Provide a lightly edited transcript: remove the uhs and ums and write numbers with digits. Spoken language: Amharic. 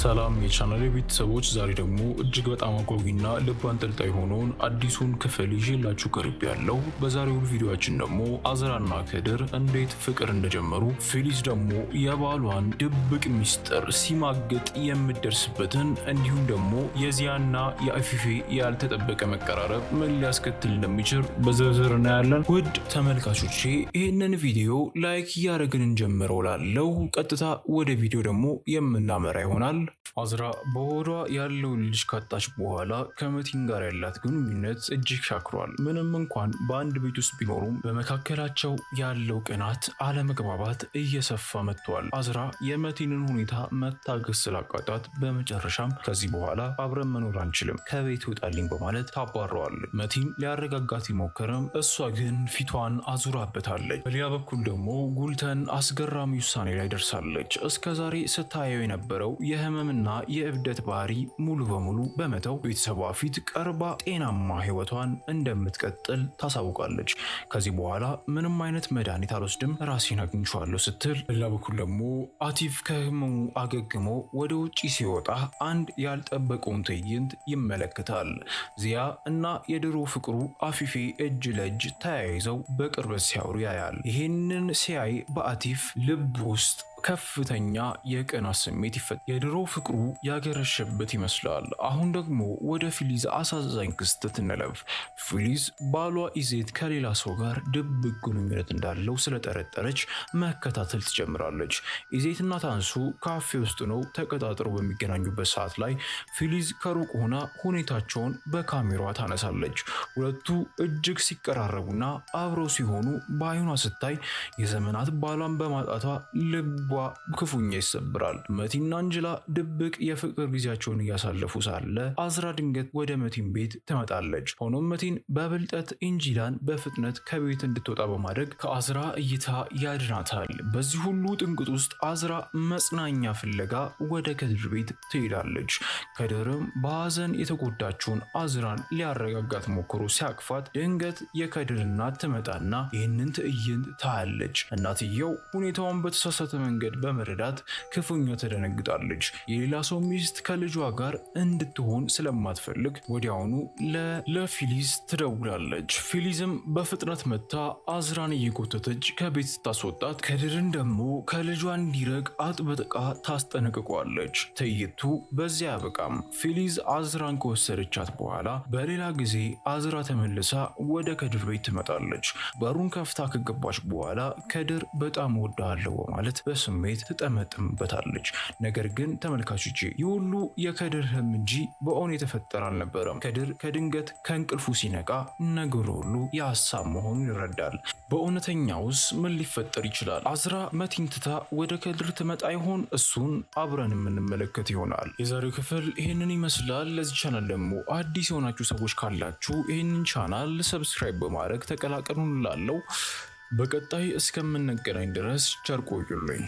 ሰላም የቻናሌ ቤተሰቦች፣ ዛሬ ደግሞ እጅግ በጣም አጓጊና ልብ አንጠልጣይ የሆነውን አዲሱን ክፍል ይዤላችሁ ቀርቤያለሁ። በዛሬው ቪዲዮአችን ደግሞ አዝራና ከድር እንዴት ፍቅር እንደጀመሩ፣ ፌሊዝ ደግሞ የባሏን ድብቅ ሚስጥር ሲማግጥ የምትደርስበትን እንዲሁም ደግሞ የዚያና የአፊፌ ያልተጠበቀ መቀራረብ ምን ሊያስከትል እንደሚችል በዝርዝር እናያለን። ውድ ተመልካቾቼ ይህንን ቪዲዮ ላይክ እያደረግን እንጀምረው ላለው ቀጥታ ወደ ቪዲዮ ደግሞ የምናመራ ይሆናል። አዝራ በሆዷ ያለውን ልጅ ካጣች በኋላ ከመቲን ጋር ያላት ግንኙነት እጅግ ሻክሯል። ምንም እንኳን በአንድ ቤት ውስጥ ቢኖሩም በመካከላቸው ያለው ቅናት፣ አለመግባባት እየሰፋ መጥቷል። አዝራ የመቲንን ሁኔታ መታገስ ስላቃጣት በመጨረሻም ከዚህ በኋላ አብረን መኖር አንችልም፣ ከቤት ውጣልኝ በማለት ታባረዋለች። መቲን ሊያረጋጋት ይሞክርም፣ እሷ ግን ፊቷን አዙራበታለች። በሌላ በኩል ደግሞ ጉልተን አስገራሚ ውሳኔ ላይ ደርሳለች። እስከዛሬ ስታየው የነበረው የህመምና የእብደት ባህሪ ሙሉ በሙሉ በመተው ቤተሰቧ ፊት ቀርባ ጤናማ ህይወቷን እንደምትቀጥል ታሳውቃለች። ከዚህ በኋላ ምንም አይነት መድኃኒት አልወስድም፣ ራሴን አግኝቼዋለሁ ስትል፣ በሌላ በኩል ደግሞ አቲፍ ከህመሙ አገግሞ ወደ ውጪ ሲወጣ አንድ ያልጠበቀውን ትዕይንት ይመለከታል። ዚያ እና የድሮ ፍቅሩ አፊፌ እጅ ለእጅ ተያይዘው በቅርበት ሲያወሩ ያያል። ይህንን ሲያይ በአቲፍ ልብ ውስጥ ከፍተኛ የቅናት ስሜት ይፈጠራል። የድሮ ፍቅሩ ያገረሸበት ይመስላል። አሁን ደግሞ ወደ ፊሊዝ አሳዛኝ ክስተት እንለፍ። ፊሊዝ ባሏ ኢዜት ከሌላ ሰው ጋር ድብቅ ግንኙነት እንዳለው ስለጠረጠረች መከታተል ትጀምራለች። ኢዜትና ታንሱ ካፌ ውስጥ ነው ተቀጣጥረው በሚገናኙበት ሰዓት ላይ ፊሊዝ ከሩቅ ሆና ሁኔታቸውን በካሜራዋ ታነሳለች። ሁለቱ እጅግ ሲቀራረቡና አብረው ሲሆኑ በአይኗ ስታይ የዘመናት ባሏን በማጣቷ ልቧ ክፉኛ ይሰብራል። መቲና አንጅላ ድብቅ የፍቅር ጊዜያቸውን እያሳለፉ ሳለ አዝራ ድንገት ወደ መቲን ቤት ትመጣለች። ሆኖም መቲን በብልጠት እንጂላን በፍጥነት ከቤት እንድትወጣ በማድረግ ከአዝራ እይታ ያድናታል። በዚህ ሁሉ ጥንቅጥ ውስጥ አዝራ መጽናኛ ፍለጋ ወደ ከድር ቤት ትሄዳለች። ከድርም በሐዘን የተጎዳችውን አዝራን ሊያረጋጋት ሞክሮ ሲያቅፋት ድንገት የከድር እናት ትመጣና ይህንን ትዕይንት ታያለች። እናትየው ሁኔታውን በተሳሳተ መንገድ በመረዳት ክፉኛ ተደነግጣለች። የሌላ ሰው ሚስት ከልጇ ጋር እንድትሆን ስለማትፈልግ ወዲያውኑ ለፊሊዝ ትደውላለች። ፊሊዝም በፍጥነት መታ አዝራን እየጎተተች ከቤት ስታስወጣት ከድርን ደግሞ ከልጇ እንዲርቅ አጥብቃ ታስጠነቅቋለች። ትዕይንቱ በዚያ ያበቃም። ፊሊዝ አዝራን ከወሰደቻት በኋላ በሌላ ጊዜ አዝራ ተመልሳ ወደ ከድር ቤት ትመጣለች። በሩን ከፍታ ከገባች በኋላ ከድር በጣም ወዳለው በማለት በስሜት ትጠመጥምበታለች። ነገር ግን ተመልካቾቼ ይህ ሁሉ የከድር ህልም እንጂ በእውን የተፈጠረ አልነበረም። ከድር ከድንገት ከእንቅልፉ ሲነቃ ነገሩ ሁሉ የሀሳብ መሆኑን ይረዳል። በእውነተኛውስ ምን ሊፈጠር ይችላል? አዝራ መቲን ትታ ወደ ከድር ትመጣ ይሆን? እሱን አብረን የምንመለከት ይሆናል። የዛሬው ክፍል ይህንን ይመስላል። ለዚህ ቻናል ደግሞ አዲስ የሆናችሁ ሰዎች ካላችሁ ይህንን ቻናል ሰብስክራይብ በማድረግ ተቀላቀሉን እላለሁ። በቀጣይ እስከምንገናኝ ድረስ ቸር ቆዩልኝ።